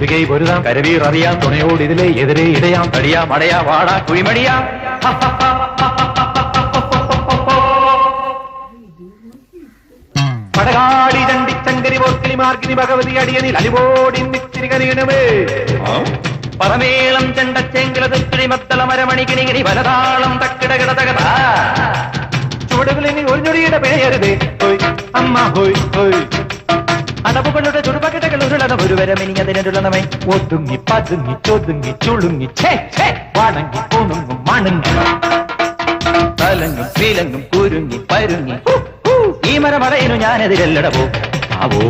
മുരുകൈ പൊരുതാം കരവീർ അറിയാം തുണയോട് ഇതിലെ എതിരെ ഇടയാം തടിയാ മടയാ വാടാ കുഴിമടിയാ പടകാടി ചണ്ടിച്ചങ്കരി പോർക്കിനി മാർക്കിനി ഭഗവതി അടിയനിൽ അലിവോടി മിത്തിരി കനിയണമേ പരമേളം ചെണ്ടച്ചെങ്കിലതുത്തിരി മത്തള മരമണിക്കിണികിനി വലതാളം തക്കിടകിട തകത ചുവടുകളിനി ഒരു ഞൊടിയുടെ പിഴയരുതേ ഹോയ് അമ്മ ഹോയ് ഹോയ് അടവുകളുടെ ചുടുപകിടകൾ ഉരുളണം ഒരു വരമിനിയതിനുള്ളണമേ ഒതുങ്ങി പതുങ്ങി ചൊതുങ്ങി ചുളുങ്ങി വണങ്ങി പൂണുങ്ങും മണങ്ങി തലങ്ങും പീലങ്ങും കുരുങ്ങി പരുങ്ങി ഈ മരമടയിനു ഞാനെതിരല്ലടവോ ആവോ